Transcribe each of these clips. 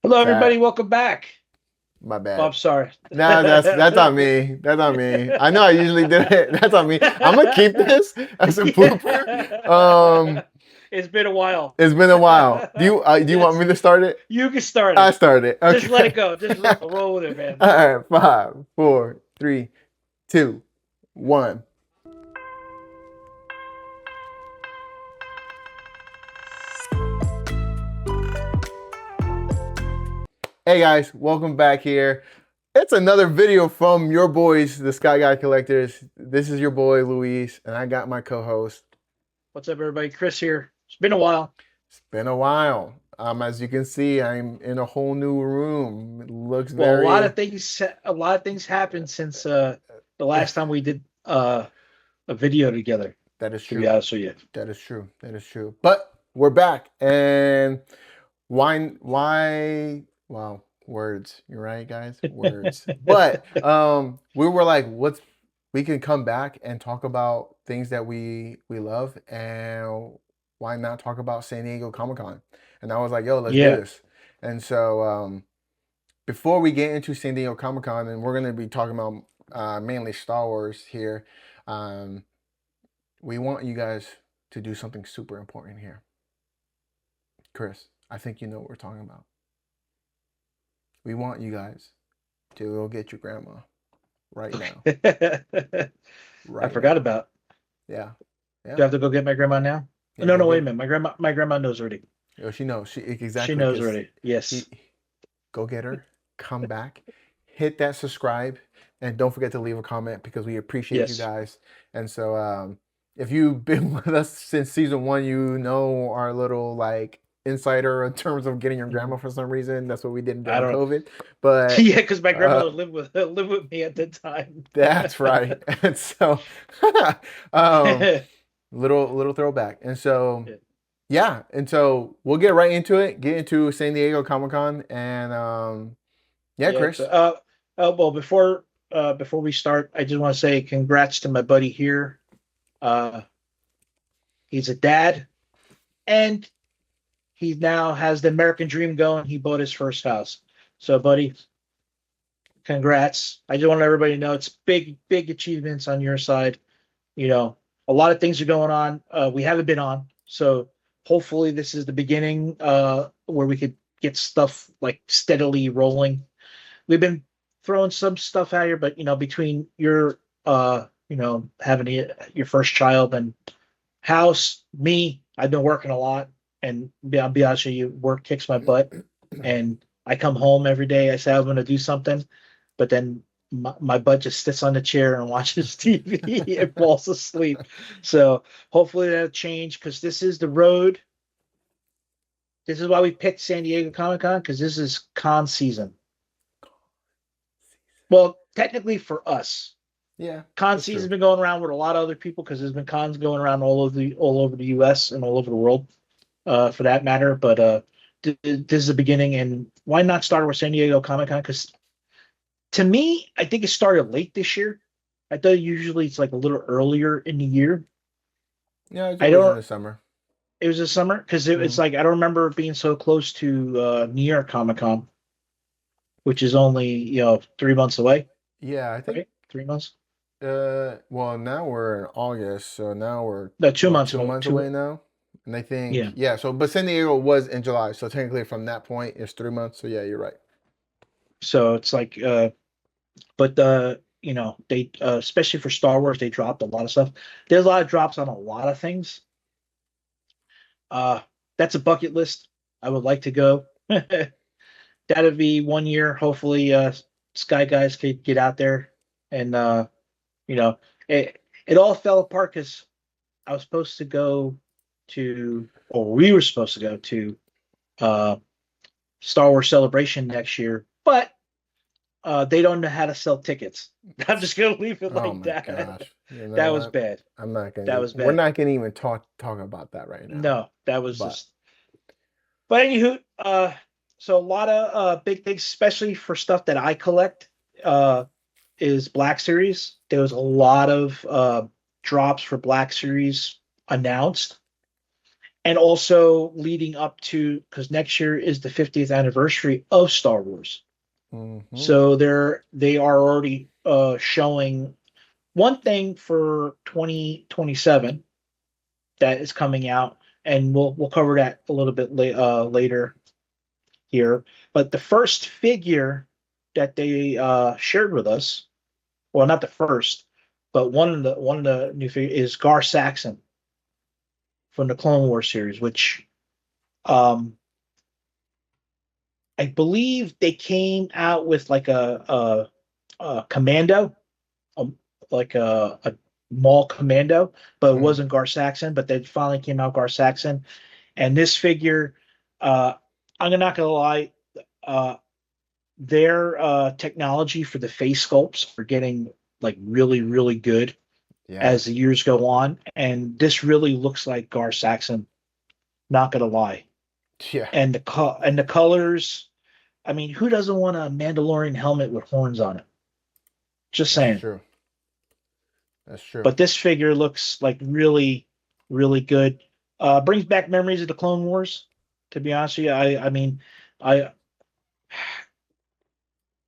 Hello, everybody. That Welcome back. my Oh, bad. I'm sorry. Nah, that's on me. That's on me. I know I usually do it. That's on me. I'm gonna keep this as a blooper. It's been a while. It's been a while. Do you want Yes, me to start it? you can start I it. started. Just let Okay. it go. Just roll with it, man. All right. 5, 4, 3, 2, 1. Hey guys, welcome back here. It's another video from your boys, the Sky Guy Collectors. This is your boy Luis, and I got my co-host. What's up, everybody? Chris here. It's been a while. It's been a while. As you can see, I'm in a whole new room. It looks Well, very. a lot of things happened since the last time we did a video together. That is To be true. honest with you. That is true. That is true. But we're back, and why? Wow, words. You're right, guys. Words. But we were like, we can come back and talk about things that we love, and why not talk about San Diego Comic Con? And I was like, yo, let's do Yeah. this. And so before we get into San Diego Comic Con, and we're gonna be talking about mainly Star Wars here. Um, we want you guys to do something super important here. Chris, I think you know what we're talking about. We want you guys to go get your grandma right now. I Right forgot now. about. Yeah. Do Yeah. I have to go get my grandma now? Yeah, No, go no, wait a get. minute. My grandma knows already. Oh, she knows. She She exactly knows because already. Yes. he go get her, come back, hit that subscribe, and don't forget to leave a comment because we appreciate you Yes. guys. And so if you've been with us since season 1, you know our little like insider in terms of getting your grandma Mhm. for some reason. That's what we did I during don't. COVID. But Yeah, because my uh, grandmother lived with me at the time. that's right. And so um, little throwback. And so Yeah. yeah, and so we'll get right into it. Get into San Diego Comic Con, and yeah, Yeah. Chris. Well, before we start, I just want to say congrats to my buddy here. Uh, he's a dad, and he now has the American dream going. He bought his first house. So, buddy, congrats. I just want everybody to know it's big achievements on your side. You know, a lot of things are going on. We haven't been on, so hopefully this is the beginning where we could get stuff like steadily rolling. We've been throwing some stuff out here, but between your having your first child and house, me, I've been working a lot, and I'll be honest with you, work kicks my butt, and I come home every day. I say I'm going to do something, but then my butt just sits on the chair and watches TV and falls asleep. So hopefully that'll change because this is the road. This is why we picked San Diego Comic Con because this is con season. Well, technically for us, Yeah, con that's season's true. been going around with a lot of other people because there's been cons going around all over the U.S. and all over the world, for that matter. But this is the beginning, and why not start with San Diego Comic Con? Because to me, I think it started late this year. I thought usually it's like a little earlier in the year. Yeah, it's I always in don't. the summer. It was a summer because it's Hmm. like I don't remember it being so close to New York Comic Con, which is only 3 months away, Yeah, I think. right? 3 months? Well, now we're in August, so now we're No, two what months two away. months Two. away now, and I think Yeah. yeah. So, but San Diego was in July, so technically from that point it's 3 months. So yeah, you're right. So it's like, but they especially for Star Wars, they dropped a lot of stuff. There's a lot of drops on a lot of things. Uh, that's a bucket list. I would like to go. That'd be one year. Hopefully, Sky Guys could get out there, and you know, it all fell apart because I was supposed to go or we were supposed to go to uh, Star Wars Celebration next year, but they don't know how to sell tickets. I'm just gonna leave it Oh like my that. gosh. You know That was what? bad. I'm not gonna. That was We're bad. not gonna even talk about that right now. No, that was But just. But anywho, so a lot of big things, especially for stuff that I collect. Uh, is Black Series. There was a lot of drops for Black Series announced, and also leading up to, because next year is the 50th anniversary of Star Wars. Mm-hmm. So they are already showing one thing for 2027 that is coming out, and we'll cover that a little bit later here. But the first figure that they shared with us, well, not the first, but one of the new figures is Gar Saxon from the Clone Wars series, which um, I believe they came out with like a commando, um, like a mall commando, but it Mm-hmm. wasn't Gar Saxon. But they finally came out Gar Saxon, and this figure, uh, I'm not gonna lie, uh, their technology for the face sculpts are getting like really, really good Yeah. as the years go on, and this really looks like Gar Saxon. Not gonna lie, Yeah. and the colors. I mean, who doesn't want a Mandalorian helmet with horns on it? Just That's saying. true. That's true. But this figure looks like really, really good. Brings back memories of the Clone Wars. To be honest with you, I mean, I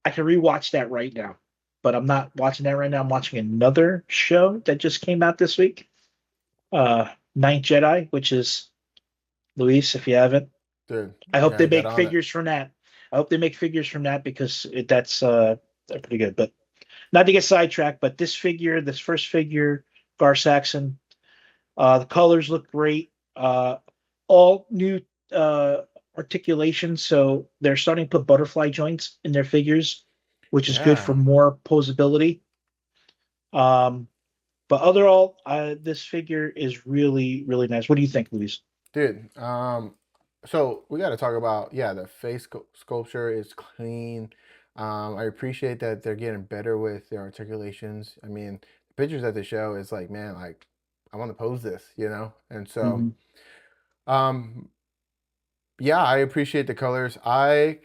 I can rewatch that right now, but I'm not watching that right now. I'm watching another show that just came out this week, Ninth Jedi, which is Luis. If you haven't, Dude, I you hope they gotta get make on it. figures from that. I hope they make figures from that because that's they're pretty good. But not to get sidetracked, but this first figure, Gar Saxon, the colors look great. All new uh, articulation, so they're starting to put butterfly joints in their figures, which is good for Yeah. more posability. Um, but overall, this figure is really, really nice. What do you think, Luis? Dude, so we got to talk about, yeah, the face sculpture is clean. I appreciate that they're getting better with their articulations. I mean, the pictures that they show is like, man, like I want to pose this, you know? And so, Mhm. um, yeah, I appreciate the colors. I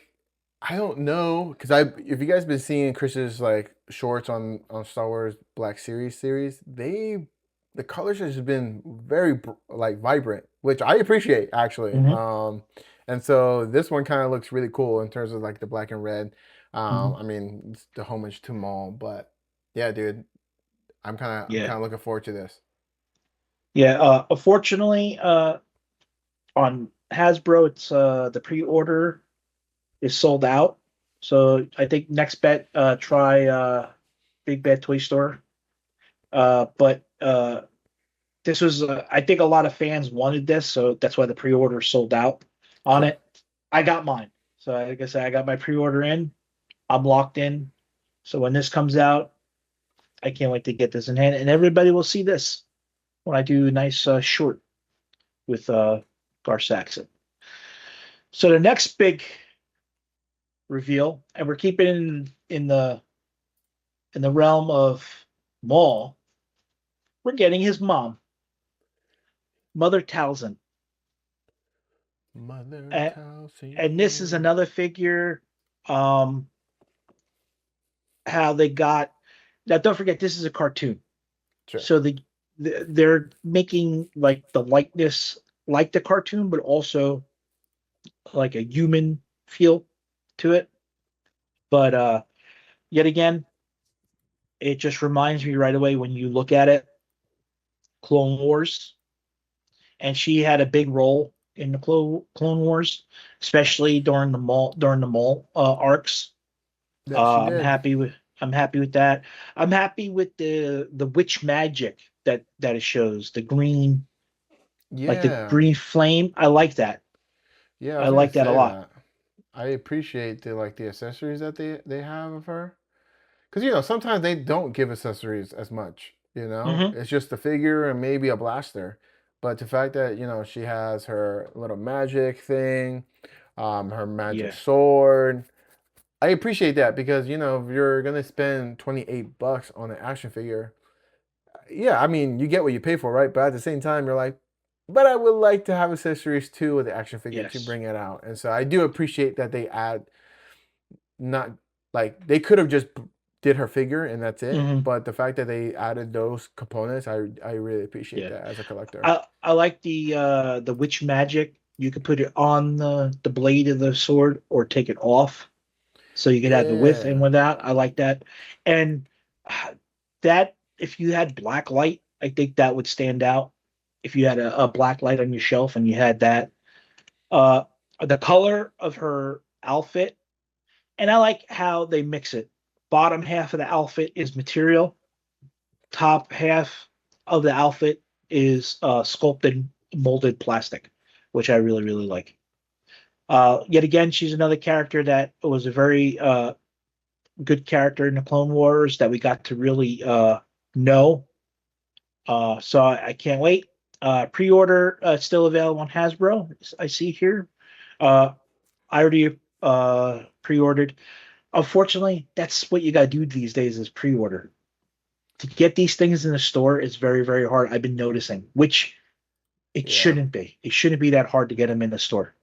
don't know because I if you guys been seeing Chris's like shorts on Star Wars Black series, the colors has been very like vibrant, which I appreciate actually. Mhm. And so this one kind of looks really cool in terms of like the black and red. Mhm. I mean, it's the homage to Maul, but yeah, dude, I'm Yeah. kind of looking forward to this. Yeah. Unfortunately, on Hasbro, it's the pre-order is sold out. So I think next bet, try Big Bad Toy Store. But this was, I think a lot of fans wanted this, so that's why the pre-order sold out on Sure. it. I got mine. So like I said, I got my pre-order in. I'm locked in. So when this comes out, I can't wait to get this in hand, and everybody will see this when I do a nice short with Gar Saxon. So the next big reveal, and we're keeping it in the realm of Maul. We're getting his mom, Mother Talzin, Mother and, and this is Talcine. another figure. Um, how they got now? Don't forget, this is a cartoon, Sure. so they're making like the likeness like the cartoon, but also like a human feel to it. But yet again, it just reminds me right away when you look at it, Clone Wars, and she had a big role in the Clone Wars, especially during the mall arcs. That she I'm did. happy with I'm happy with that. I'm happy with the witch magic that it shows. The Yeah. green flame. I like that. Yeah, I I was gonna like that a say lot. that. I appreciate the accessories that they have of her. Because sometimes they don't give accessories as much. Hmm. It's just the figure and maybe a blaster. But the fact that she has her little magic thing, her magic Yeah. sword, I appreciate that because if you're gonna spend $28 on an action figure, yeah, I mean you get what you pay for, right? But at the same time, you're like, but I would like to have accessories too with the action figure to Yes. bring it out. And so I do appreciate that they add not like they could have just did her figure and that's it. Hmm. But the fact that they added those components, I really appreciate Yeah. that as a collector. I like the witch magic. You could put it on the blade of the sword or take it off, so you could have the with and Yeah, without. I like that, and that if you had black light, I think that would stand out. If you had a black light on your shelf and you had that, uh, the color of her outfit, and I like how they mix it. Bottom half of the outfit is material. Top half of the outfit is sculpted molded plastic, which I really really like. Yet again, she's another character that was a very good character in the Clone Wars that we got to really know. So I can't wait. Pre-order still available on Hasbro. I see here. Uh, I already pre-ordered. Unfortunately, that's what you got to do these days is pre-order. To get these things in the store is very, very hard. I've been noticing, which it yeah, shouldn't be. It shouldn't be that hard to get them in the store.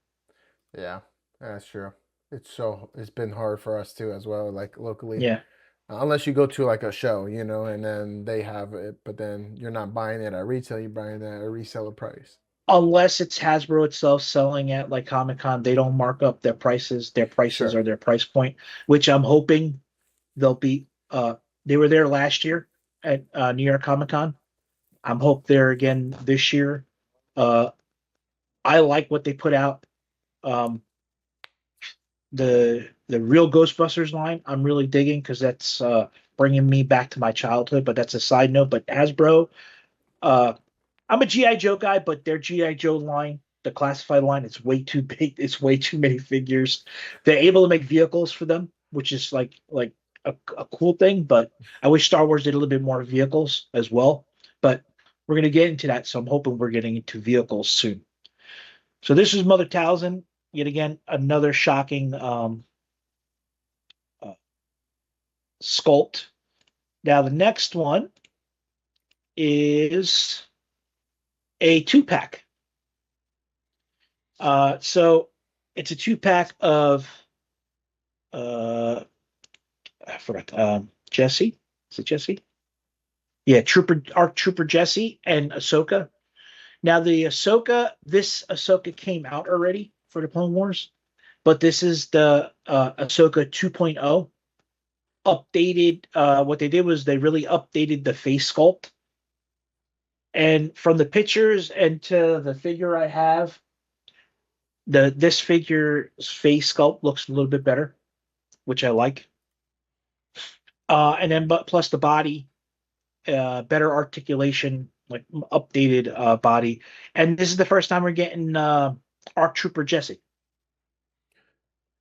yeah. That's true. It's been hard for us too as well, like locally. Yeah. Unless you go to like a show, and then they have it, but then you're not buying it at retail, you're buying it at a reseller price. Unless it's Hasbro itself selling at like Comic Con, they don't mark up their prices. Their prices Sure. are their price point, which I'm hoping they'll be. They were there last year at New York Comic Con. I'm hope they're again this year. Uh, I like what they put out. Um, the real Ghostbusters line, I'm really digging because that's bringing me back to my childhood. But that's a side note. But Hasbro, uh, I'm a GI Joe guy, but their GI Joe line, the classified line, it's way too big. It's way too many figures. They're able to make vehicles for them, which is like a cool thing. But I wish Star Wars did a little bit more vehicles as well. But we're gonna get into that, so I'm hoping we're getting into vehicles soon. So this is Mother Talzin. Yet again, another shocking uh, sculpt. Now the next one is a two pack. So it's a two pack of uh, I forgot Jesse. Is it Jesse? Yeah, Trooper Arc Trooper Jesse and Ahsoka. Now the Ahsoka, this Ahsoka came out already for the Clone Wars, but this is the Ahsoka 2.0 updated. What they did was they really updated the face sculpt, and from the pictures and to the figure I have, this figure's face sculpt looks a little bit better, which I like. And then but plus the body, better articulation, like updated body. And this is the first time we're getting Arc Trooper Jesse.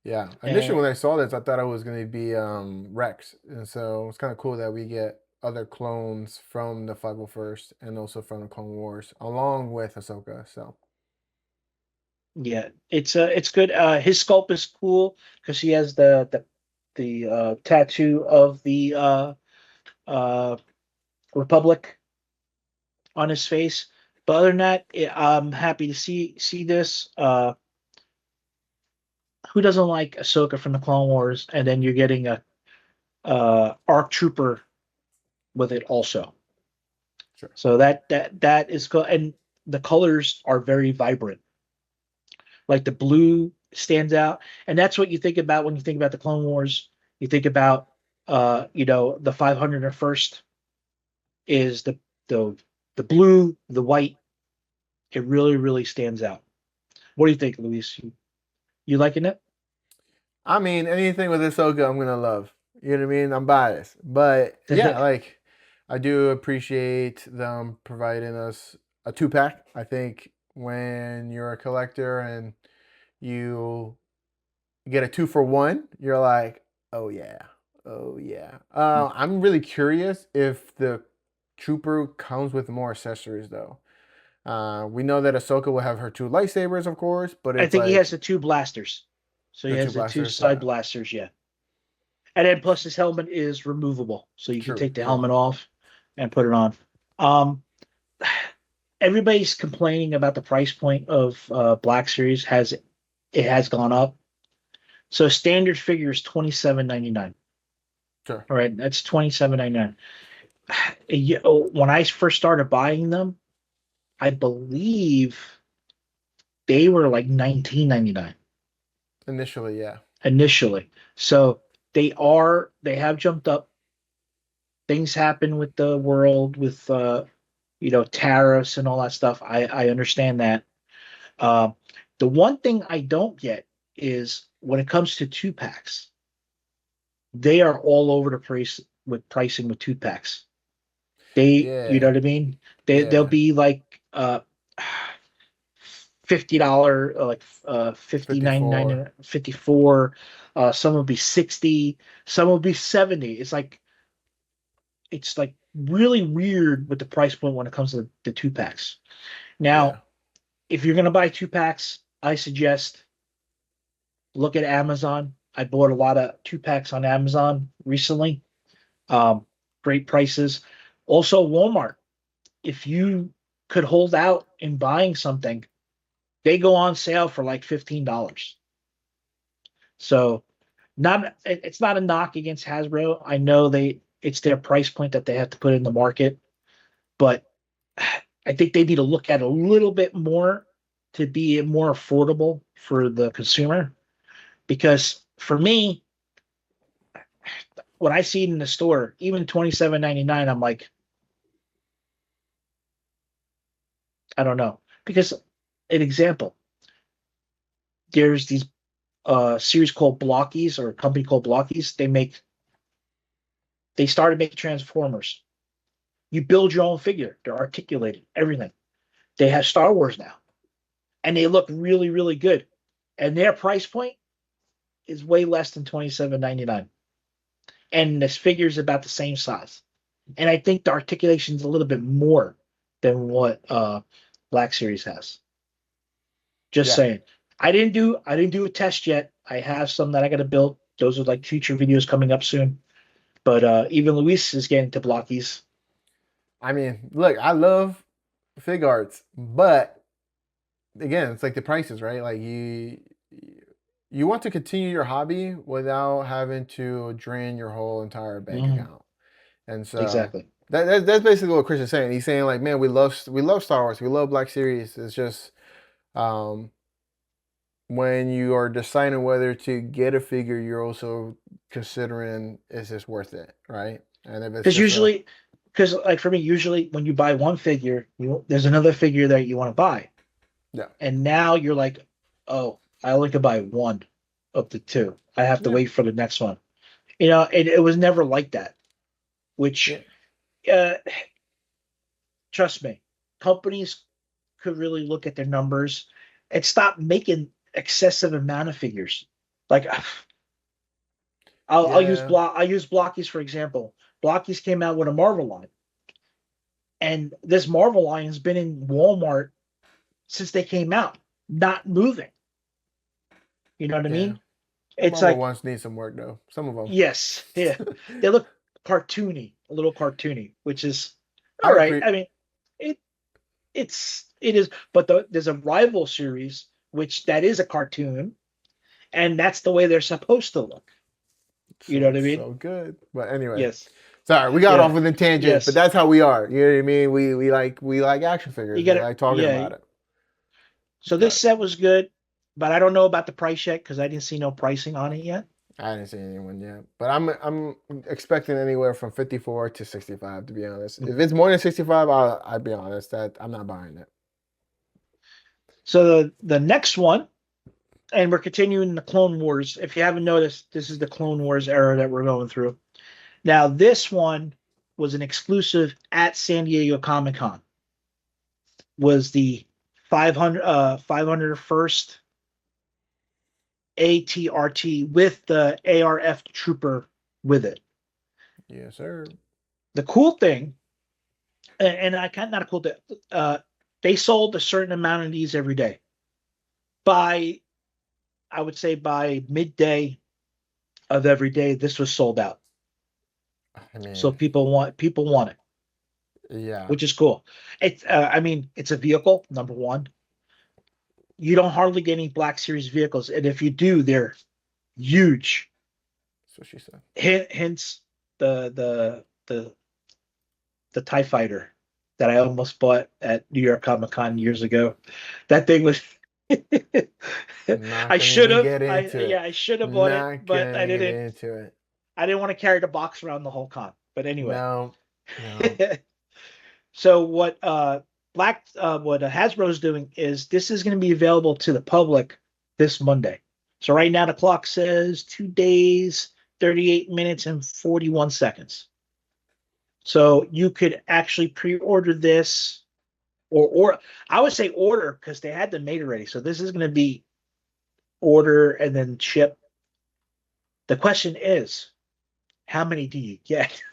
Yeah. Initially, And when I saw this, I thought it was going to be Rex, and so it's kind of cool that we get other clones from the 501st and also from the Clone Wars, along with Ahsoka. So yeah, it's good. His sculpt is cool because he has the tattoo of the uh Republic on his face. But other than that, I'm happy to see this. Who doesn't like Ahsoka from the Clone Wars? And then you're getting a ARC Trooper with it also. sure. So that is cool, and the colors are very vibrant. Like the blue stands out, and that's what you think about when you think about the Clone Wars. You think about the 501st is the the blue, the white. It really really stands out. What do you think, Luis? You liking it? I mean, anything with Ahsoka, I'm gonna love. You know what I mean? I'm biased, but yeah, like I do appreciate them providing us a two pack. I think when you're a collector and you get a 2 for 1, you're like, oh yeah, oh yeah. I'm really curious if the trooper comes with more accessories though. We know that Ahsoka will have her two lightsabers, of course, but I it's think he has like the two blasters. So he the two has the two blasters. side Yeah, blasters, yeah. And then plus his helmet is removable, so you can true, take the true. helmet off and put it on. Um, Everybody's complaining about the price point of Black Series has gone up. So standard figure is 27.99. Sure. All right, that's 27.99. When I first started buying them, I believe they were like 19.99 Initially, yeah. initially. So they have jumped up. Things happen with the world with tariffs and all that stuff. I understand that. Uh, the one thing I don't get is when it comes to two packs, they are all over the place with pricing with two packs. You know Yeah. what I mean? They'll Yeah. be like $50, like 59 54. 54. Some will be 60, some will be 70. It's like really weird with the price point when it comes to the two packs. Yeah. Now, if you're gonna buy two packs, I suggest look at Amazon. I bought a lot of two packs on Amazon recently. Um, Great prices. Also, Walmart. If you could hold out in buying something, they go on sale for like $15. So it's not a knock against Hasbro. I know it's their price point that they have to put in the market, but I think they need to look at it a little bit more to be more affordable for the consumer. Because for me, when I see it in the store, even 27.99, I'm like, I don't know. Because an example, there's these series called Blockies, or a company called Blockies. They started making Transformers. You build your own figure. They're articulated, everything. They have Star Wars now, and they look really, really good. And their price point is way less than 27.99, and this figure is about the same size. And I think the articulation is a little bit more than what Black Series has. Just Yeah. saying. I didn't do a test yet. I have some that I got to build. Those are like future videos coming up soon. But even Luis is getting to Blockies. I mean, look, I love fig arts, but again, it's like the prices, right? Like you want to continue your hobby without having to drain your whole entire bank Mhm. account. And so Exactly. that's basically what Chris is saying. He's saying like, man, we love Star Wars, we love Black Series. It's just um, when you are deciding whether to get a figure, you're also considering is this worth it, right? And if it's Because just a usually, because like for me, usually when you buy one figure, there's another figure that you want to buy, yeah, and now you're like, oh, I only can buy one of the two. I have to yeah, wait for the next one. It was never like that. Which, yeah, uh, trust me, companies could really look at their numbers and stop making excessive amount of figures. Like yeah. I'll use Blockies for example. Blockies came out with a Marvel line, and this Marvel line has been in Walmart since they came out, not moving. You know what I Yeah. mean? The It's Marvel like, ones need some work though. Some of yes, yeah, them. they look cartoony, a little cartoony, which is all I right. agree. I mean, it it is, but there's a rival series which that is a cartoon, and that's the way they're supposed to look. You know what I mean? So good. But anyway, Yes. sorry, we got off Yeah. with a tangent, but Yes. that's how we are. You know what I mean? We like action You figures. We got it. like talking Yeah. about it. So this But set was good, but I don't know about the price yet because I didn't see no pricing on it yet. I didn't see anyone yet. But I'm expecting anywhere from 54 to 65 to be honest. If it's more than 65, I'd be honest that I'm not buying it. So the next one, and we're continuing the Clone Wars. If you haven't noticed, this is the Clone Wars era that we're going through. Now, this one was an exclusive at San Diego Comic Con. Was the 501st ATRT with the ARF Trooper with it. Yes, sir. The cool thing, and I kind not a cool thing, uh, they sold a certain amount of these every day. By I would say by midday of every day, this was sold out. I So mean, people want it, yeah. which is cool. I mean, it's a vehicle. Number one, you don't hardly get any Black Series vehicles, and if you do, they're huge. That's what she said. Hence. the the TIE fighter that I almost bought at New York Comic Con years ago. That thing was Not I gonna should even have. get into Yeah, it. I should have bought it, Not but I gonna get didn't. into it. I didn't want to carry the box around the whole con. But anyway. No, no. So what Hasbro is doing is this is going to be available to the public this Monday. So right now the clock says 2 days, 38 minutes, and 41 seconds. So you could actually pre-order this, or I would say order because they had them made already. So this is going to be order and then ship. The question is, how many do you get?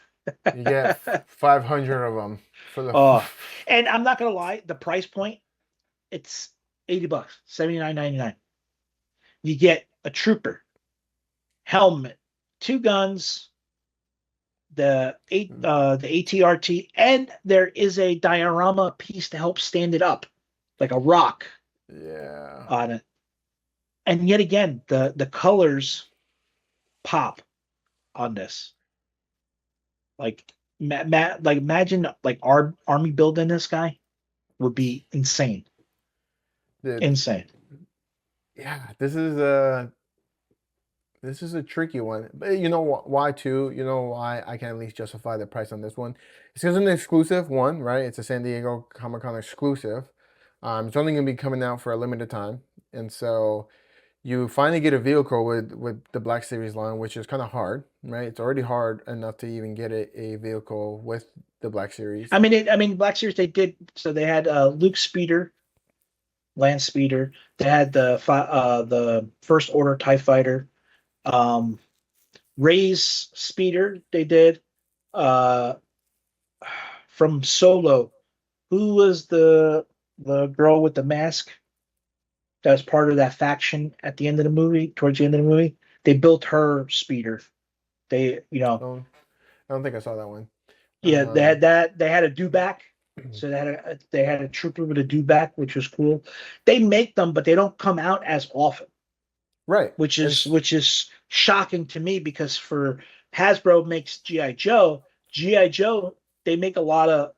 You get 500 of them for the. Oh, and I'm not gonna lie, the price point, it's $80, 79.99. You get a trooper, helmet, two guns, the ATRT, and there is a diorama piece to help stand it up, like a rock Yeah. on it. And yet again, the colors pop on this. Like like imagine like army building this guy would be insane. The, Insane. yeah. This is a tricky one, but you know why too? You know why I can at least justify the price on this one? It's because it's an exclusive one, right? It's a San Diego Comic Con exclusive. It's only going to be coming out for a limited time, and so you finally get a vehicle with the Black Series line, which is kind of hard, right? It's already hard enough to even get a vehicle with the Black Series. I mean, Black Series they did so they had Luke Speeder, Land Speeder. They had the First Order Tie Fighter, um, Ray's Speeder. They did uh, from Solo. Who was the girl with the mask that was part of that faction at the end of the movie? Towards the end of the movie, they built her speeder. They, Oh, I don't think I saw that one. yeah, they Um, had that. They had a dewback. So they had a trooper with a dewback, which was cool. They make them, but they don't come out as often, right, which is shocking to me because for Hasbro makes GI Joe they make a lot of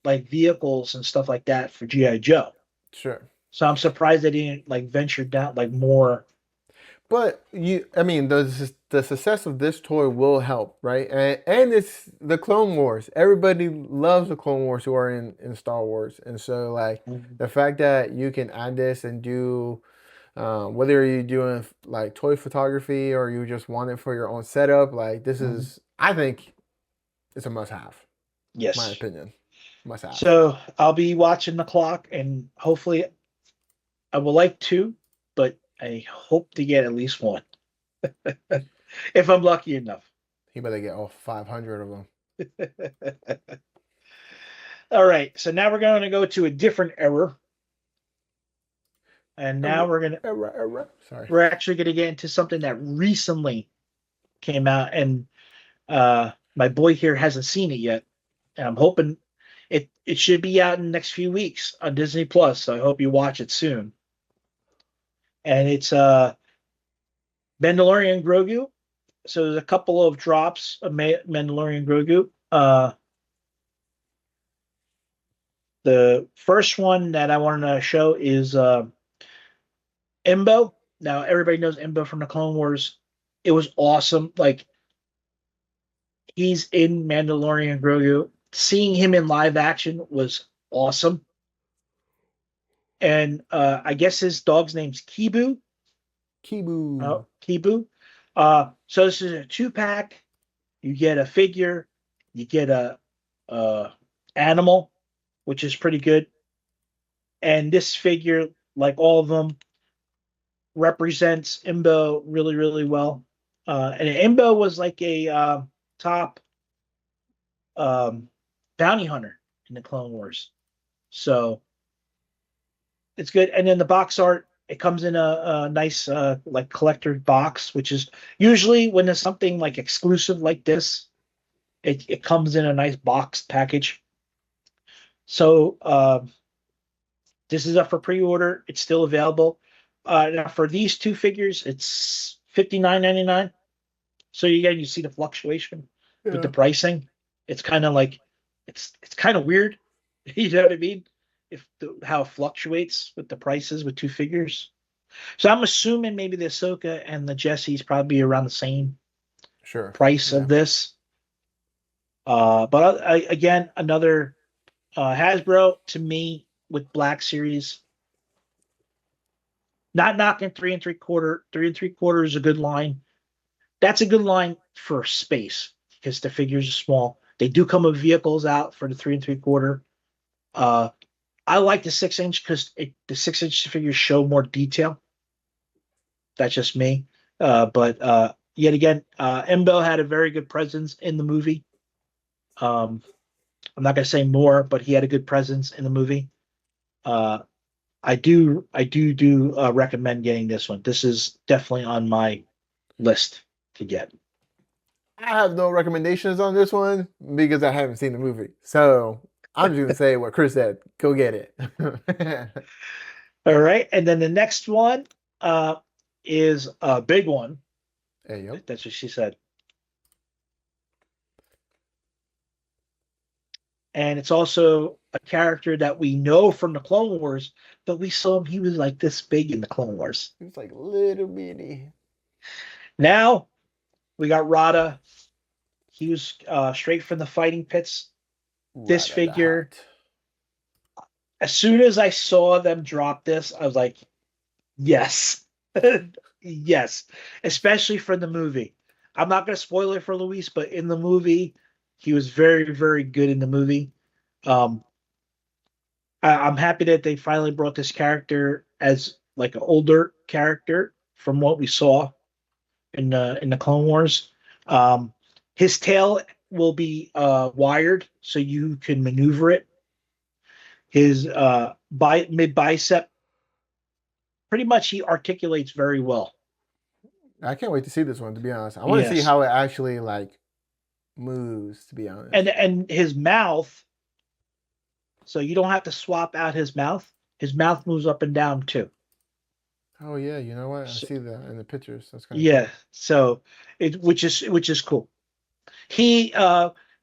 like vehicles and stuff like that for GI Joe. sure. So I'm surprised they didn't like venture down like more. But I mean, the success of this toy will help, right? And it's the Clone Wars. Everybody loves the Clone Wars who are in Star Wars, and so like the fact that you can add this and do, whether you're doing like toy photography or you just want it for your own setup, like this is, I think, it's a must-have. My Yes. opinion, must-have. So I'll be watching the clock and hopefully I would like two, but I hope to get at least one if I'm lucky enough. He better get all 500 of them. All right, so now we're going to go to a different era, and now Sorry. we're actually going to get into something that recently came out, and my boy here hasn't seen it yet, and I'm hoping it should be out in the next few weeks on Disney Plus. So I hope you watch it soon. And it's Mandalorian Grogu. So there's a couple of drops of Mandalorian Grogu. The first one that I wanted to show is Embo. Now everybody knows Embo from the Clone Wars. It was awesome. Like he's in Mandalorian Grogu. Seeing him in live action was awesome. And I guess his dog's name's Kibu. Kibu. Kibu. So this is a 2-pack. You get a figure, you get a animal, which is pretty good. And this figure, like all of them, represents Imbo really, really well. And Imbo was like a top bounty hunter in the Clone Wars. So it's good. And then the box art, it comes in a nice like collector box, which is usually when there's something like exclusive like this, it comes in a nice box package. So this is up for pre-order. It's still available. Now for these two figures, it's $59.99. So again, you see the fluctuation with the Yeah. pricing. It's kind of like it's kind of weird. You know what I mean? How it fluctuates with the prices with two figures. So I'm assuming maybe the Ahsoka and the Jesse's probably around the same Sure. price of Yeah. this. But again, another Hasbro to me with Black Series. Not knocking 3 3/4. 3 3/4 is a good line. That's a good line for space because the figures are small. They do come with vehicles out for the 3 3/4. Uh, I like the 6 inch because the 6 inch figures show more detail. That's just me. But yet again, Embo had a very good presence in the movie. Um, I'm not gonna say more, but he had a good presence in the movie. Uh, I do recommend getting this one. This is definitely on my list to get. I have no recommendations on this one because I haven't seen the movie. So I'm just gonna say what Chris said. Go get it. All right, and then the next one uh, is a big one. Hey yo. That's what she said, and it's also a character that we know from the Clone Wars, but we saw him. He was like this big in the Clone Wars. It's like little bitty. Now we got Rada. He was straight from the fighting pits. This Right at the figure, hut. as soon as I saw them drop this, I was like, yes, yes, especially for the movie. I'm not going to spoil it for Luis, but in the movie, he was very, very good in the movie. Um, I'm happy that they finally brought this character as like an older character from what we saw in the Clone Wars. Um, his tail will be wired so you can maneuver it. His mid bicep, pretty much he articulates very well. I can't wait to see this one. To be honest, I want to see Yes, how it actually like moves. To be honest. and his mouth, so you don't have to swap out his mouth. His mouth moves up and down too. Oh yeah, you know what? I So, see that in the pictures. That's kind of yeah, cool. so which is cool. He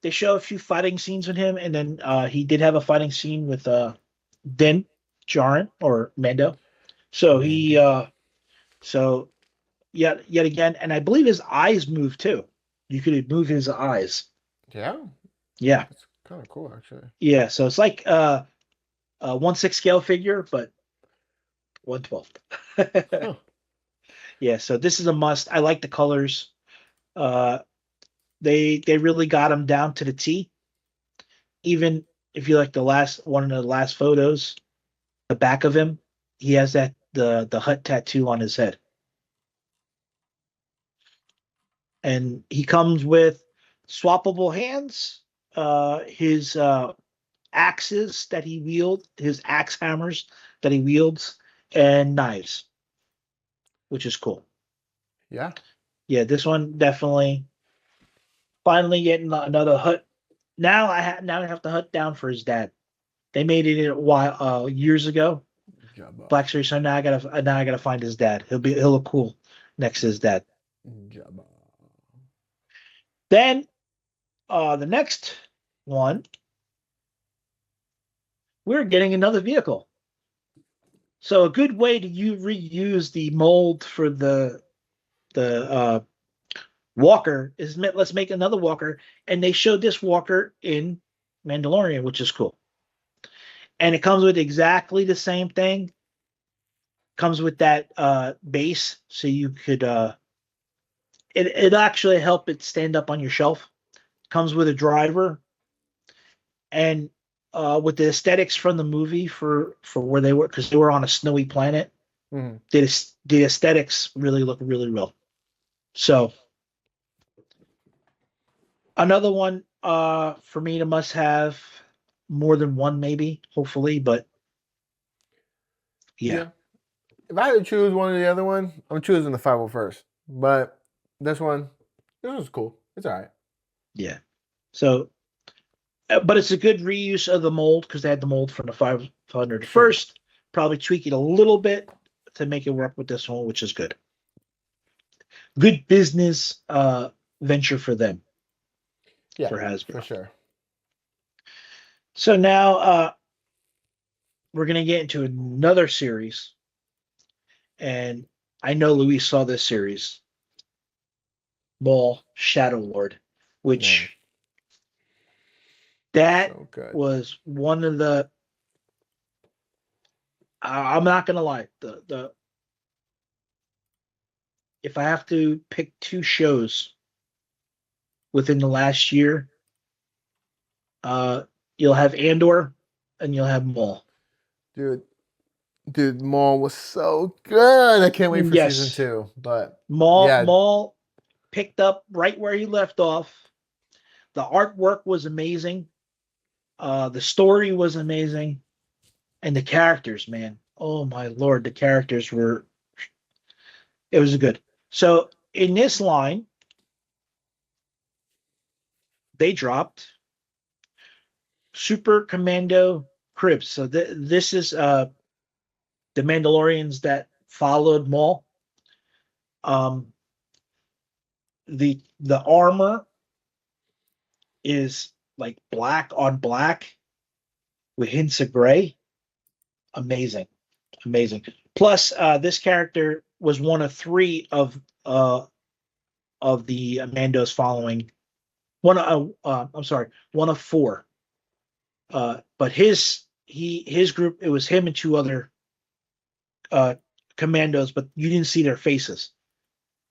they show a few fighting scenes with him, and then he did have a fighting scene with Din Djarin or Mando. So he Mando. so yet again, and I believe his eyes move too. You could move his eyes. Yeah, Yeah, that's kind of cool actually. yeah. So it's like a 1/6 scale figure, but 1/12. Huh. Yeah. So this is a must. I like the colors. Uh, they really got him down to the T. Even if you like the last one of the last photos, the back of him, he has that the hut tattoo on his head, and he comes with swappable hands. His axes that he wields, his axe hammers that he wields, and knives, which is cool. Yeah. Yeah, this one definitely finally getting another hut. Now I have to hunt down for his dad. They made it a while years ago. Jabba. Black Series. So now I gotta find his dad. He'll look cool next to his dad. Jabba. Then the next one, we're getting another vehicle. So a good way to reuse the mold for the walker is let's make another walker, and they showed this walker in Mandalorian, which is cool. And it comes with exactly the same thing. Comes with that base, so you could it actually help it stand up on your shelf. Comes with a driver, and with the aesthetics from the movie for where they were, because they were on a snowy planet. Mhm. The aesthetics really look really real. So another one for me to must have, more than one maybe, hopefully, but yeah, Yeah. If I had to choose one or the other one, I'm choosing the 501st. But this one, this one's cool. It's all right. yeah. So but it's a good reuse of the mold because they had the mold from the 500 Sure. first. Probably tweak it a little bit to make it work with this one, which is good. Good business venture for them. Yeah, for for Hasbro. sure. So now we're gonna get into another series, and I know Luis saw this series, Maul Shadow Lord, Man, which that so good. was one of the. I'm not gonna lie, the if I have to pick two shows within the last year, uh, you'll have Andor and you'll have Maul. Dude, dude, Maul was so good. I can't wait for season Yes, 2. But Maul yeah, Maul picked up right where he left off. The artwork was amazing. The story was amazing, and the characters, man. Oh my lord, the characters were. It was good. So in this line, they dropped Super Commando Cribs. So this is the Mandalorians that followed Maul. Um, the armor is like black on black with hints of gray. Amazing, amazing. Plus, this character was one of three of the Mandos following. I'm sorry, one of four. But his group, it was him and two other uh, commandos, but you didn't see their faces.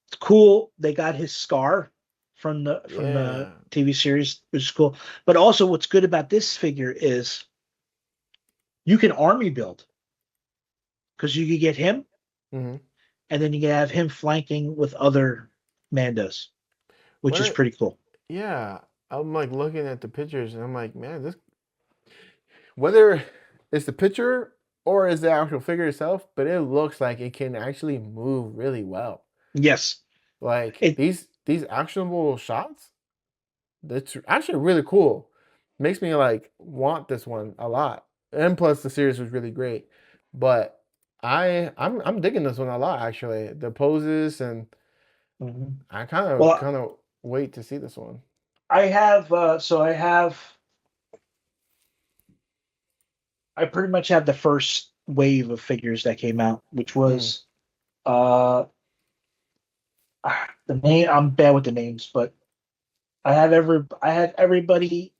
It's cool. They got his scar from the yeah. TV series, which is cool. But also, what's good about this figure is you can army build because you could get him, Hmm. and then you can have him flanking with other Mandos, which What is are, pretty cool. yeah, I'm like looking at the pictures and I'm like, man, this whether it's the picture or is the actual figure itself, but it looks like it can actually move really well. Yes, Like it. these actionable shots, that's actually really cool. Makes me like want this one a lot. And plus the series was really great. But I'm digging this one a lot actually. The poses and Mhm. I kind of Well, kind of wait to see this one. I have. So I have. I pretty much have the first wave of figures that came out, which Mm, was uh the name. I'm bad with the names, but I had everybody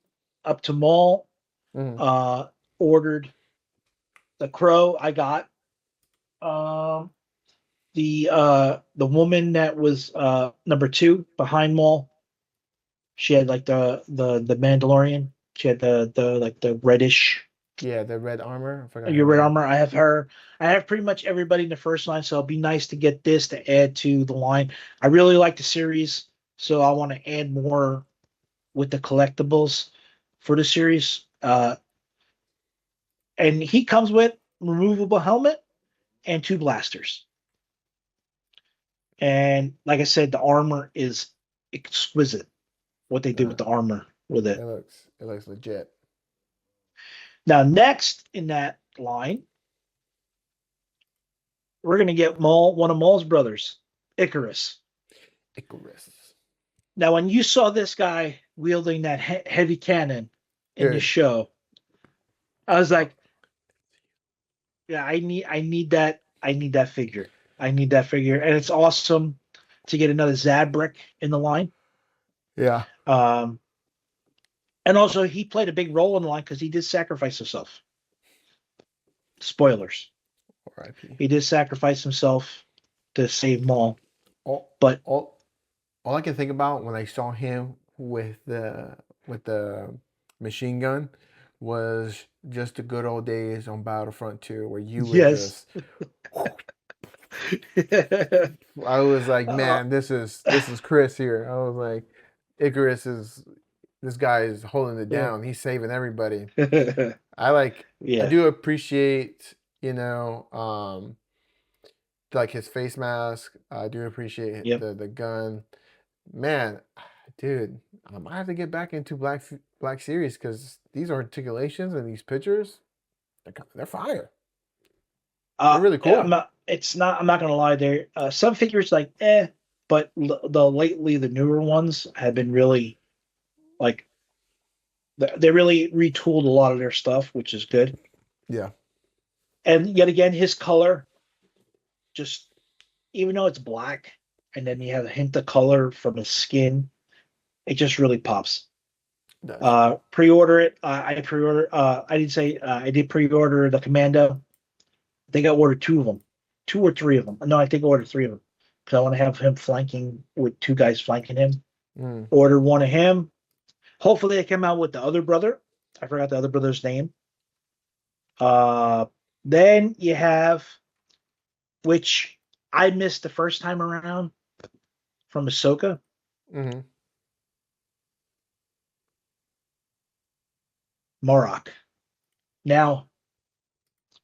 up to Maul. mm. Uh, ordered the Crow. I got um the woman that was number two behind Maul. She had like the Mandalorian. She had the like the reddish Yeah, the red armor. I forgot her your red name. armor. I have her. I have pretty much everybody in the first line, so it'll be nice to get this to add to the line. I really like the series, so I want to add more with the collectibles for the series. And he comes with removable helmet and two blasters. And like I said, the armor is exquisite. What they did with Nah, the armor with it. it looks legit. Now, next in that line, we're gonna get Maul, one of Maul's brothers, Icarus. Icarus. Now, when you saw this guy wielding that heavy cannon in the Dude, show, I was oh, like, yeah, I need that figure. I need that figure, and it's awesome to get another Zabrak in the line. yeah. Um, and also, he played a big role in the line because he did sacrifice himself. Spoilers. R.I.P. He did sacrifice himself to save Maul. All, But all, all I can think about when I saw him with the machine gun was just the good old days on Battlefront 2 where you would yes, just I was like, uh, man, this is Chris here. I was like, Icarus is this guy is holding it down. He's saving everybody. I like I yeah, do appreciate, like his face mask. I do appreciate yep. the gun. Man, dude, I might have to get back into Black Series because these articulations and these pictures, they're fire. They're really I'm cool. not. It's not. I'm not gonna lie. There, some figures like but the lately the newer ones have been really. Like they really retooled a lot of their stuff, which is good. Yeah. And yet again, his color, just even though it's black, and then you have a hint of color from his skin, it just really pops. It does. Pre-order it. I pre-order. I did say I did pre-order the Commando. I think I ordered two of them, two or three of them. No, I think I ordered three of them because I want to have him flanking with two guys flanking him. Mm. Ordered one of him. Hopefully, they come out with the other brother. I forgot the other brother's name. Uh, then you have, which I missed the first time around from Ahsoka. Mm-hmm. Morok. Now,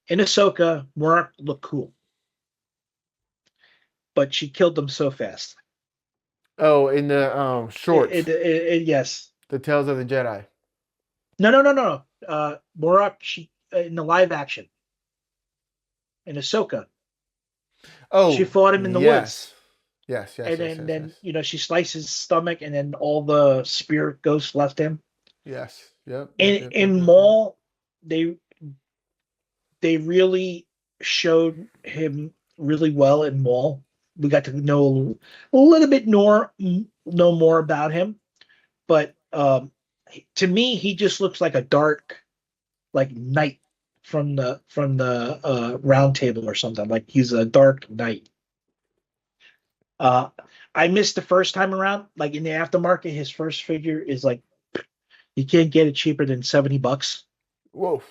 in Ahsoka, Morok looked cool, but she killed them so fast. Oh, in the shorts, Yes. the Tales of the Jedi. No. Morok, she in the live action in Ahsoka, she Oh, fought him in the woods, yes. Yes, yes, and yes, then yes, yes. she slices his stomach, and then all the spirit ghosts left him. Yes. Yep, yep, In yep, yep, in yep, yep. Maul, they they really showed him really well in Maul. We got to know a little bit more, know more about him, but to me, he just looks like a dark, like knight from the round table or something. Like he's a dark knight. Uh, I missed the first time around. Like in the aftermarket, his first figure is like you can't get it cheaper than $70. Whoa.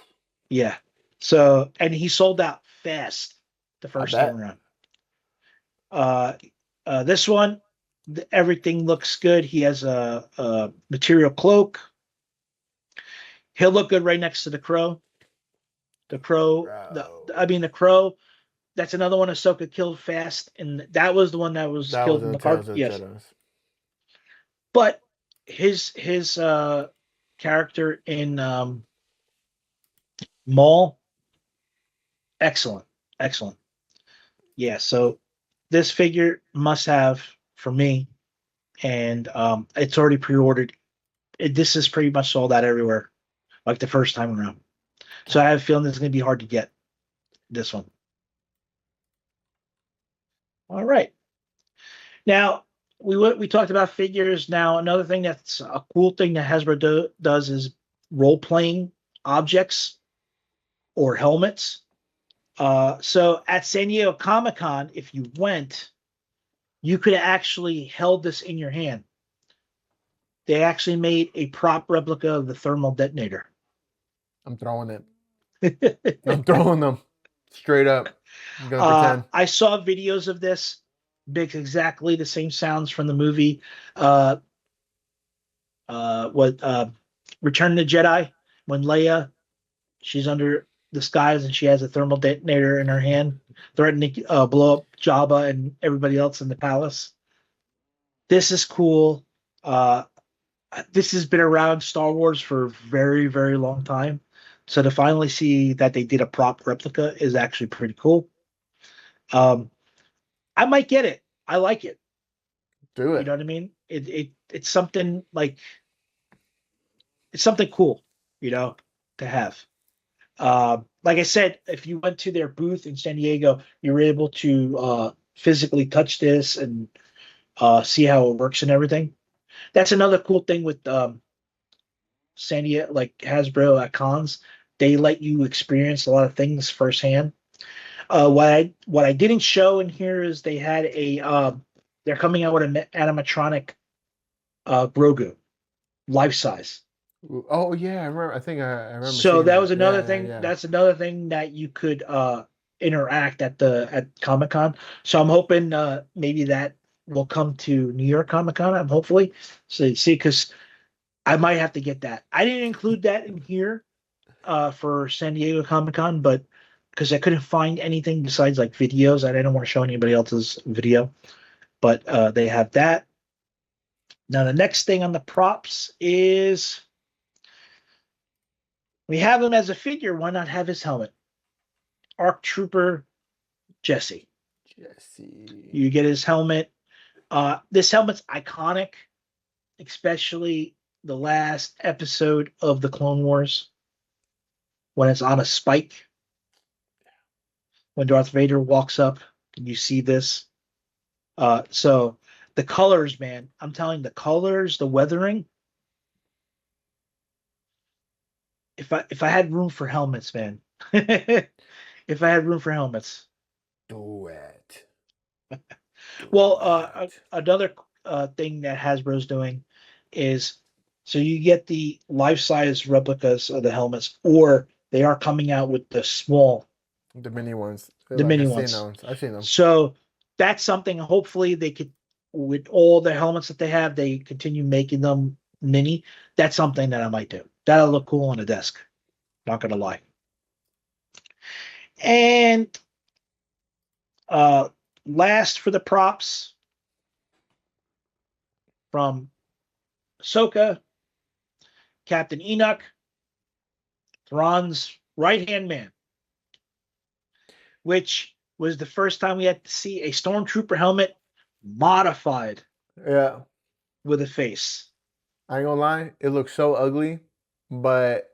Yeah. So and he sold out fast the I first time bet. around. Uh, this one, everything looks good. He has a material cloak. He'll look good right next to the crow. The crow, Bro. the crow. That's another one Ahsoka killed fast, and that was the one that was That was killed in the the car. Tales of the Yes, Jedi. but his character in Maul, excellent, excellent. Yeah, so this figure must have for me, and it's already pre-ordered. This is pretty much sold out everywhere, like the first time around. So I have a feeling it's going to be hard to get this one. All right. Now we talked about figures. Now another thing that's a cool thing that Hasbro does is role playing objects or helmets. So at San Diego Comic Con, if you went, you could actually held this in your hand. They actually made a prop replica of the thermal detonator. I'm throwing it. I'm throwing them straight up. I'm gonna pretend. I saw videos of this. Makes exactly the same sounds from the movie. Uh, what Return of the Jedi when Leia she's under the skies and she has a thermal detonator in her hand, threatening to blow up Jabba and everybody else in the palace. This is cool. Uh, this has been around Star Wars for a very, very long time. So to finally see that they did a prop replica is actually pretty cool. Um, I might get it. I like it. Do You it. know what I mean? It's something like it's something cool, to have. Like I said, if you went to their booth in San Diego, you were able to physically touch this and see how it works and everything. That's another cool thing with San Diego, like Hasbro at cons. They let you experience a lot of things firsthand. What I didn't show in here is they had they're coming out with an animatronic Grogu, life size. Oh yeah, I remember. I remember So seeing that was that. another Yeah, yeah, thing. yeah. That's another thing that you could interact at Comic Con. So I'm hoping maybe that will come to New York Comic Con. I'm hopefully. So you see, because I might have to get that. I didn't include that in here for San Diego Comic Con, but because I couldn't find anything besides like videos, I didn't want to show anybody else's video. But they have that. Now the next thing on the props is we have him as a figure. Why not have his helmet? Arc Trooper Jesse. Jesse. You get his helmet. This helmet's iconic, especially the last episode of the Clone Wars when it's on a spike, when Darth Vader walks up, and you see this. So the colors, man, I'm telling you, the colors, the weathering. If I had room for helmets, man, if I had room for helmets. Do it. Well, Do it. another thing that Hasbro's doing is so you get the life-size replicas of the helmets, or they are coming out with The mini ones. the Like mini I've seen ones. those. I've seen them. So that's something. Hopefully, they could, with all the helmets that they have, they continue making them mini. That's something that I might do. That'll look cool on a desk. Not gonna lie. And uh, last for the props from Ahsoka, Captain Enoch, Thrawn's right hand man, which was the first time we had to see a stormtrooper helmet modified Yeah. with a face. I ain't gonna lie, it looks so ugly, but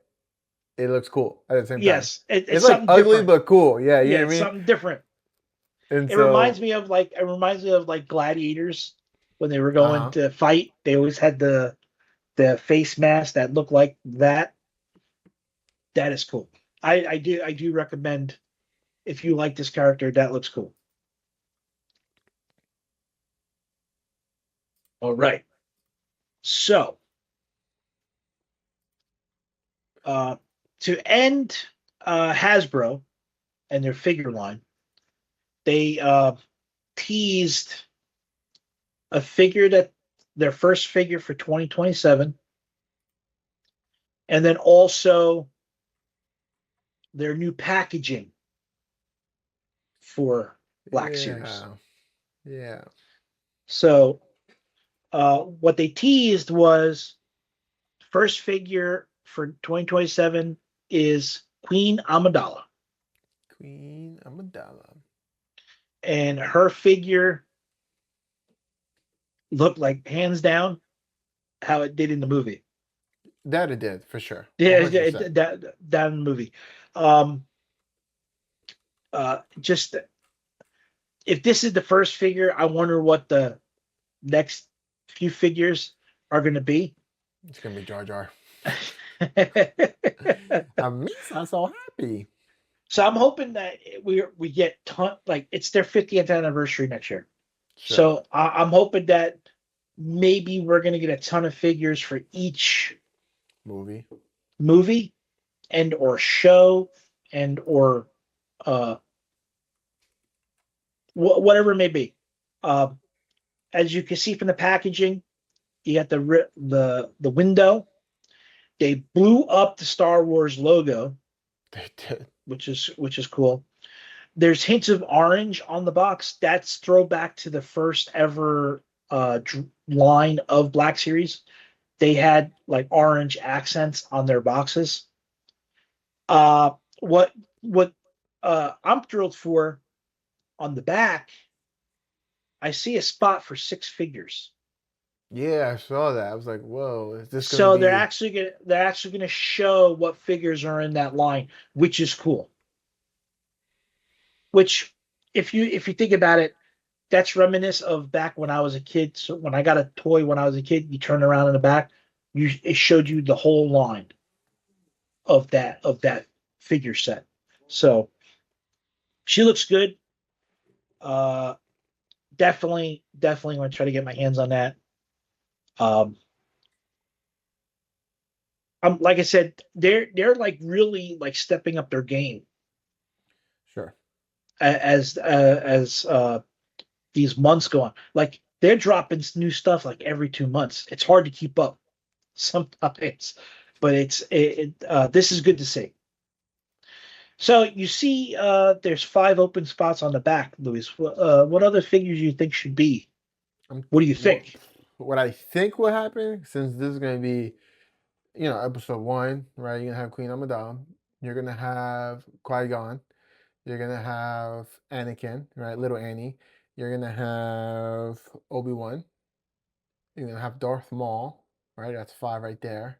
it looks cool at the same time. Yes, It's it's like something ugly different. but cool. Yeah, you Yeah, know what it's I mean? something different. And It reminds so, me of like gladiators when they were going uh-huh. to fight. They always had the face mask that looked like that. That is cool. I do recommend if you like this character, that looks cool. All right. So uh to end Hasbro and their figure line, they teased a figure that their first figure for 2027, and then also their new packaging for Black Series. Yeah. Yeah. So what they teased was first figure for 2027 is Queen Amidala, Queen Amidala. and her figure looked like hands down how it did in the movie. That it did, for sure. Yeah, 100%. that in the movie. Um, just if this is the first figure, I wonder what the next few figures are going to be. It's gonna be Jar Jar. So I'm so happy. I'm hoping that we get like it's their 50th anniversary next year. Sure. So I'm hoping that maybe we're going to get a ton of figures for each Movie. movie and or show and or uh, whatever it may be. Um, as you can see from the packaging, you got the window. They blew up the Star Wars logo, They did. which is cool. There's hints of orange on the box. That's throwback to the first ever line of Black Series. They had like orange accents on their boxes. Uh, what I'm thrilled for on the back, I see a spot for 6 figures. Yeah, I saw that. I was like, whoa, is this gonna So be they're actually gonna show what figures are in that line, which is cool. Which, if you think about it, that's reminiscent of back when I was a kid. So when I got a toy when I was a kid, you turn around in the back, it showed you the whole line of that figure set. So she looks good. Uh, definitely want to try to get my hands on that. Um, I'm like I said, they're like really like stepping up their game sure? as these months go on. Like they're dropping new stuff like every 2 months. It's hard to keep up sometimes, but this is good to see. So you see, there's 5 open spots on the back, Luis. What other figures do you think should be? I'm What do you what think? what I think will happen, since this is gonna be, episode one, right? You're gonna have Queen Amidala. You're gonna have Qui-Gon. You're gonna have Anakin, right? Little Annie. You're gonna have Obi-Wan. You're gonna have Darth Maul. right? That's 5 right there.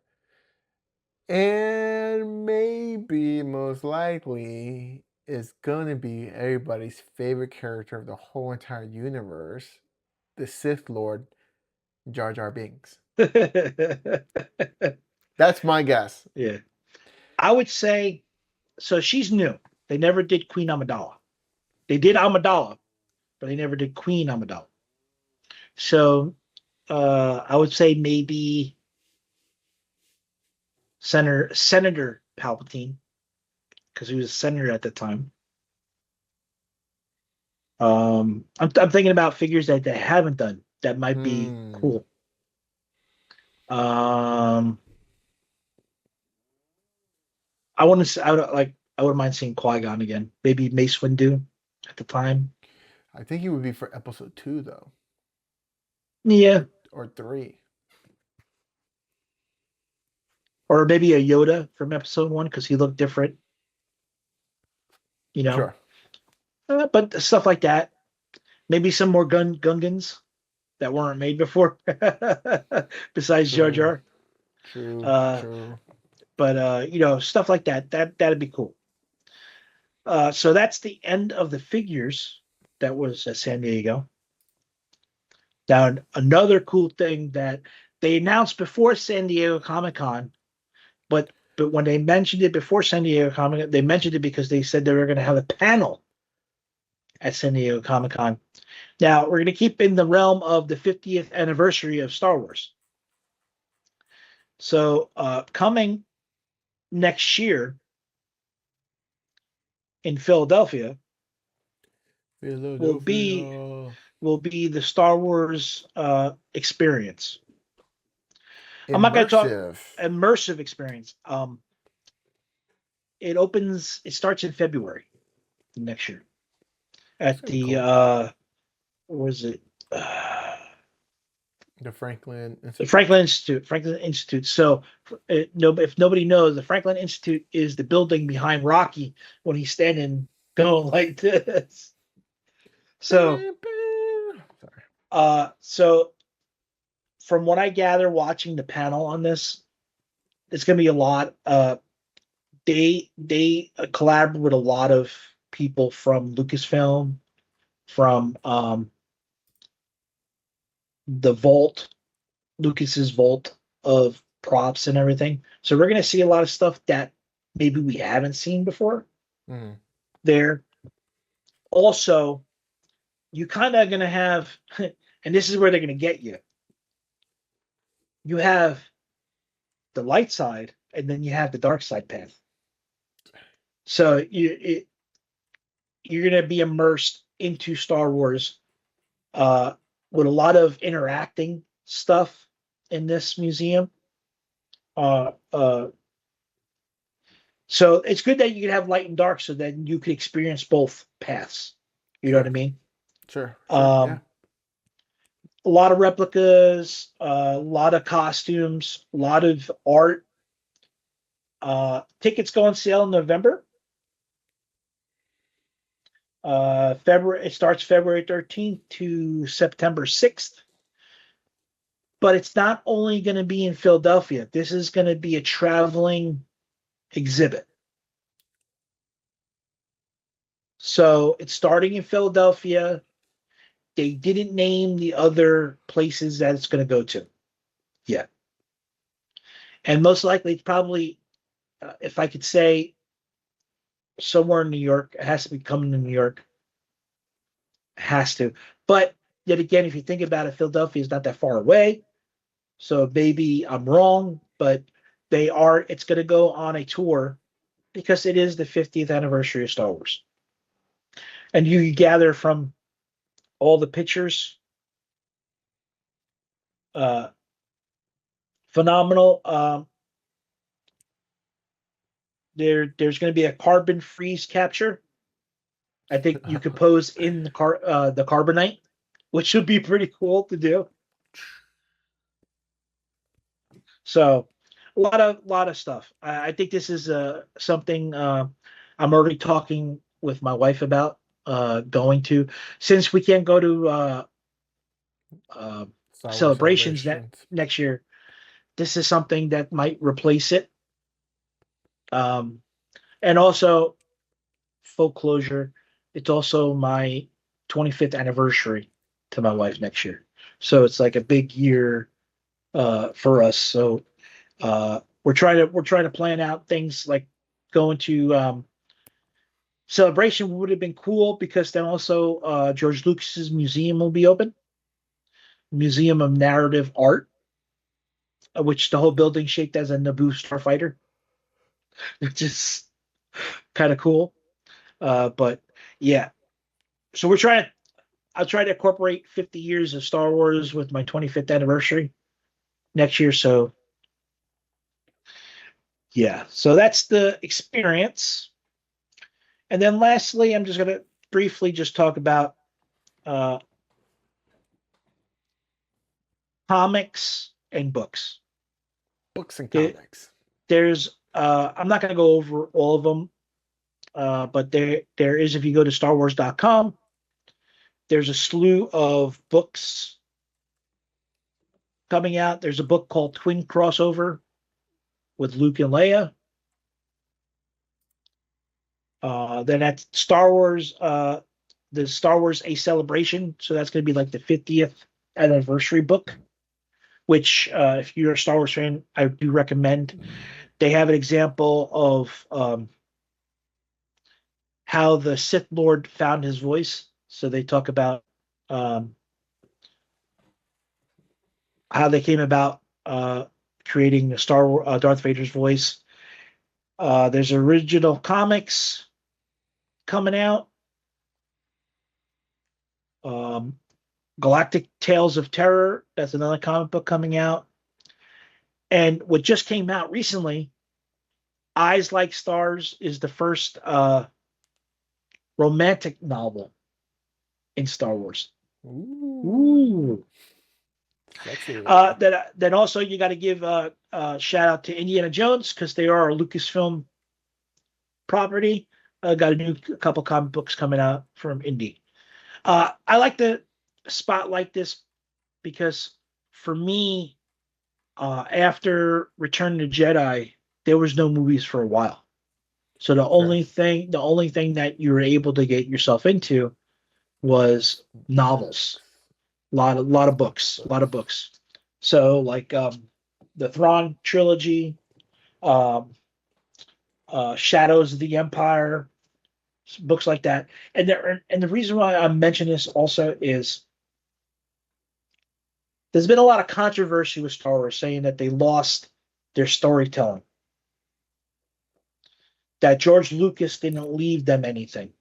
And maybe, most likely, is gonna be everybody's favorite character of the whole entire universe, the Sith Lord, Jar Jar Binks. That's my guess. Yeah. I would say so. She's new. They never did Queen Amidala. They did Amidala, but they never did Queen Amidala. So I would say maybe Senator Palpatine, because he was a senator at the time. I'm thinking about figures that they haven't done that might be Hmm. cool. Um, I want to. I would like. I wouldn't mind seeing Qui-Gon again. Maybe Mace Windu at the time. I think he would be for episode 2 though, Yeah, or 3. or maybe a Yoda from Episode One because he looked different. You know, Sure. but stuff like that. Maybe some more Gungans that weren't made before, besides Jar True. Jar. True. Uh, True. but stuff like that. That'd be cool. So that's the end of the figures. That was at San Diego. Now, another cool thing that they announced before San Diego Comic Con, but when they mentioned it before San Diego Comic Con, they mentioned it because they said they were going to have a panel at San Diego Comic Con. Now, we're going to keep in the realm of the 50th anniversary of Star Wars. So, coming next year in Philadelphia will be Philadelphia. will be the Star Wars experience. I'm not going to talk Immersive. immersive experience. It starts in February next year That's at gonna be the cool. what was it? Uh, The Franklin the Institute. Franklin Institute. Franklin Institute. So, no, if nobody knows, the Franklin Institute is the building behind Rocky when he's standing going like this. So, Sorry. so from what I gather, watching the panel on this, it's going to be a lot. They collaborate with a lot of people from Lucasfilm, from the vault, Lucas's vault of props and everything. So we're going to see a lot of stuff that maybe we haven't seen before Mm. there. Also, you kind of going to have, and this is where they're going to get you. You have the light side, and then you have the dark side path. So you're going to be immersed into Star Wars with a lot of interacting stuff in this museum. Uh, uh, so it's good that you can have light and dark so that you can experience both paths. You know what I Sure. mean? Sure. Sure. Yeah. Um, a lot of replicas, a lot of costumes, a lot of art. Tickets go on sale in November. February, it starts February 13th to September 6th. But it's not only going to be in Philadelphia. This is going to be a traveling exhibit. So it's starting in Philadelphia. They didn't name the other places that it's going to go to yet. And most likely, it's probably, if I could say, somewhere in New York. It has to be coming to New York. It has to. But yet again, if you think about it, Philadelphia is not that far away. So maybe I'm wrong, but it's going to go on a tour because it is the 50th anniversary of Star Wars. And you gather from all the pictures, uh, phenomenal. There's going to be a carbon freeze capture. I think you could pose in the carbonite, which would be pretty cool to do. So a lot of stuff. I think this is something I'm already talking with my wife about going to, since we can't go to uh, Star Wars celebrations celebrations. next year. this is something that might replace it. Um, and also, full closure, it's also my 25th anniversary to my wife next year. So it's like a big year for us. So we're trying to plan out things like going to Celebration would have been cool because then also George Lucas's museum will be open, Museum of Narrative Art, which the whole building shaped as a Naboo starfighter, which is kind of cool. But yeah, so we're trying. I'll try to incorporate 50 years of Star Wars with my 25th anniversary next year. So yeah, so that's the experience. And then lastly, I'm just going to briefly just talk about uh, comics and books. Books and There, comics. there's I'm not going to go over all of them, but there is, if you go to starwars.com, there's a slew of books coming out. There's a book called Twin Crossover with Luke and Leia. Then at Star Wars, the Star Wars A Celebration. So that's going to be like the 50th anniversary book, which, if you're a Star Wars fan, I do recommend. They have an example of how the Sith Lord found his voice. So they talk about um, how they came about creating the Darth Vader's voice. There's original comics coming out. Um, Galactic Tales of Terror. That's another comic book coming out. And what just came out recently, Eyes Like Stars, is the first romantic novel in Star Wars. Ooh. Then also you got to give a shout out to Indiana Jones because they are a Lucasfilm property. Got a couple comic books coming out from Indy. I like to spotlight this because for me, after Return of the Jedi, there was no movies for a while. So the only thing that you were able to get yourself into was novels. Lot of books. So like the Thrawn trilogy, um, Shadows of the Empire, books like that. And the reason why I mention this also is there's been a lot of controversy with Star Wars saying that they lost their storytelling, that George Lucas didn't leave them anything.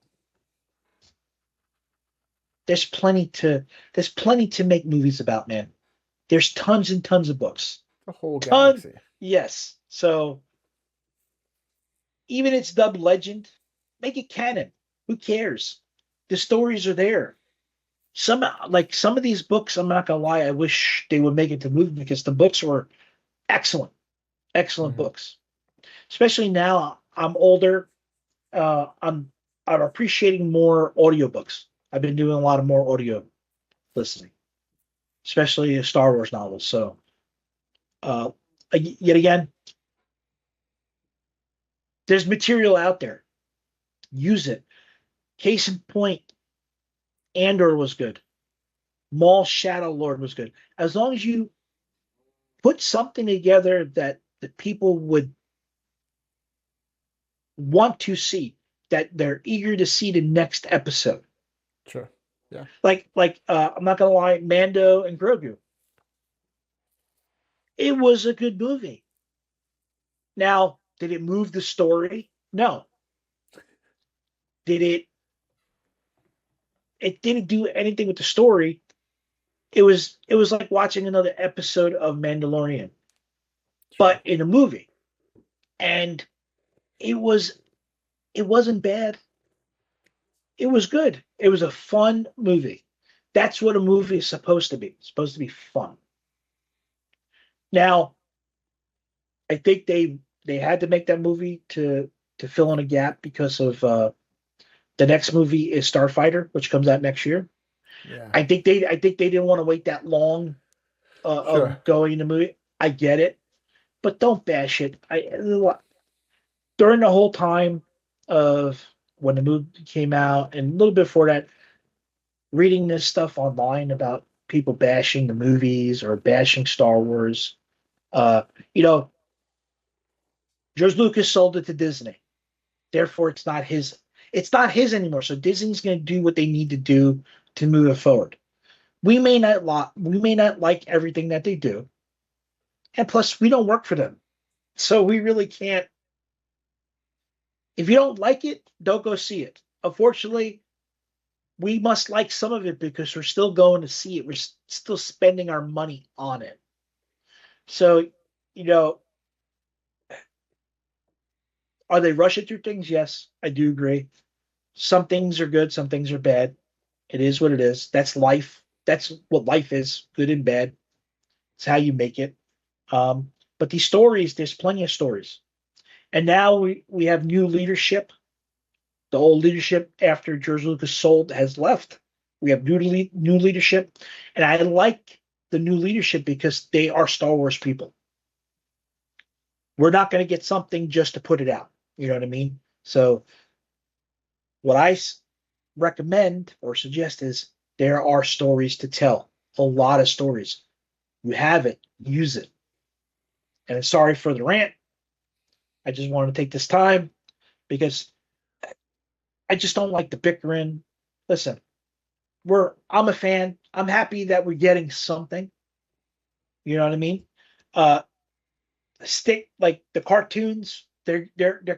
There's plenty to make movies about, man. There's tons and tons of books. The whole galaxy. Yes. So even it's dubbed legend, make it canon. Who cares? The stories are there. Some of these books, I'm not gonna lie, I wish they would make it to movie because the books were excellent, excellent books. Especially now, I'm older. I'm appreciating more audiobooks. I've been doing a lot of more audio listening, especially Star Wars novels. So, yet again, there's material out there. Use it. Case in point, Andor was good. Maul Shadow Lord was good. As long as you put something together that the people would want to see, that they're eager to see the next episode. Sure. Yeah. Like I'm not gonna lie, Mando and Grogu. It was a good movie. Now, did it move the story? No. Did it? It didn't do anything with the story. It was like watching another episode of Mandalorian, but in a movie, and it wasn't bad. It was good. It was a fun movie. That's what a movie is supposed to be. It's supposed to be fun. Now, I think they had to make that movie to fill in a gap because of the next movie is Starfighter, which comes out next year. Yeah. I think they didn't want to wait that long Sure. of going in the movie. I get it. but don't bash it. During the whole time of when the movie came out and a little bit before that, reading this stuff online about people bashing the movies or bashing Star Wars. Uh, you know, George Lucas sold it to Disney. Therefore, it's not his. It's not his anymore. So Disney's going to do what they need to do to move it forward. We may not like everything that they do, and plus, we don't work for them, so we really can't. If you don't like it, don't go see it. Unfortunately, we must like some of it because we're still going to see it. We're still spending our money on it. So, you know, are they rushing through things? Yes, I do agree. Some things are good, some things are bad. It is what it is. That's life. That's what life is, good and bad. It's how you make it. But these stories, there's plenty of stories. And now we have new leadership. The old leadership after George Lucas sold has left. We have new leadership, and I like the new leadership because they are Star Wars people. We're not going to get something just to put it out. You know what I mean? So what I recommend or suggest is there are stories to tell. A lot of stories. You have it, use it. And sorry for the rant. I just wanted to take this time because I just don't like the bickering. Listen, I'm a fan. I'm happy that we're getting something. You know what I mean? Uh Stick like the cartoons, they're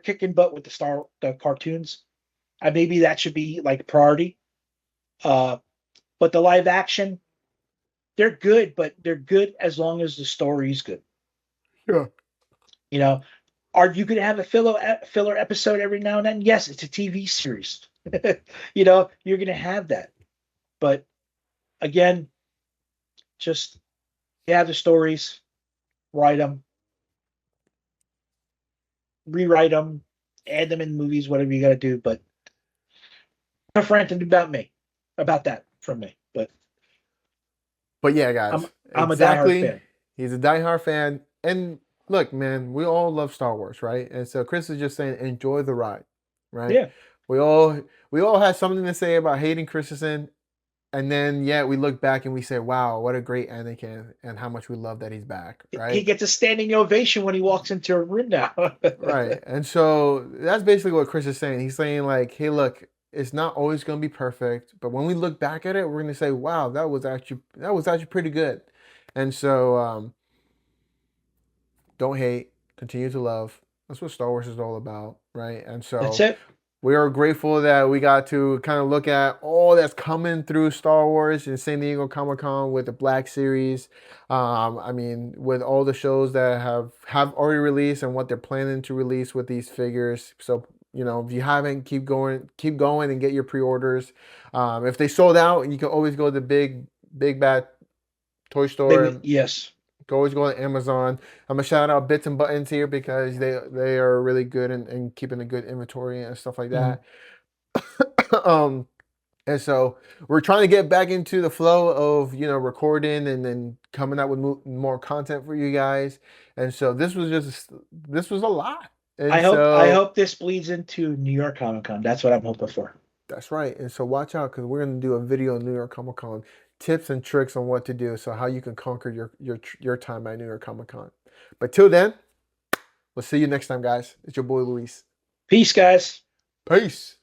kicking butt with the cartoons. Maybe that should be like priority. Uh but the live action, they're good, but they're good as long as the story is good. Yeah. You know, are you going to have a filler episode every now and then? Yes, it's a TV series. You're going to have that. But again, just you have the stories, write them, rewrite them, add them in movies, whatever you got to do. But enough ranting about that from me. But yeah, guys, I'm a diehard exactly. fan. He's a diehard fan. And look, man, we all love Star Wars, right? And so Chris is just saying, enjoy the ride, right? Yeah, We all we all have something to say about Hayden Christensen, and then yeah, we look back and we say, wow, what a great Anakin, and how much we love that he's back, he right? gets a standing ovation when he walks into a room now. Right. And so that's basically what Chris is saying. He's saying like, hey, look, it's not always going to be perfect, but when we look back at it, we're going to say, wow, that was actually pretty good. And so don't hate, continue to love. That's what Star Wars is all about, right? And That's so it. we are grateful that we got to kind of look at all that's coming through Star Wars in San Diego Comic Con with the Black Series. I mean, with all the shows that have already released and what they're planning to release with these figures. So if you haven't, keep going and get your pre-orders. If they sold out, you can always go to the big bad toy store Maybe and yes. go always go on Amazon. I'm gonna shout out Bits and Buttons here because they are really good in keeping a good inventory and stuff like Mhm. that. um, and so we're trying to get back into the flow of recording and then coming out with more content for you guys. And so this was a lot. And I so hope this bleeds into New York Comic Con. That's what I'm hoping for. that's right. And so watch out because we're gonna do a video on New York Comic Con, tips and tricks on what to do, so how you can conquer your time at New York Comic Con. But till then, we'll see you next time, guys. It's your boy Luis. Peace, guys. Peace.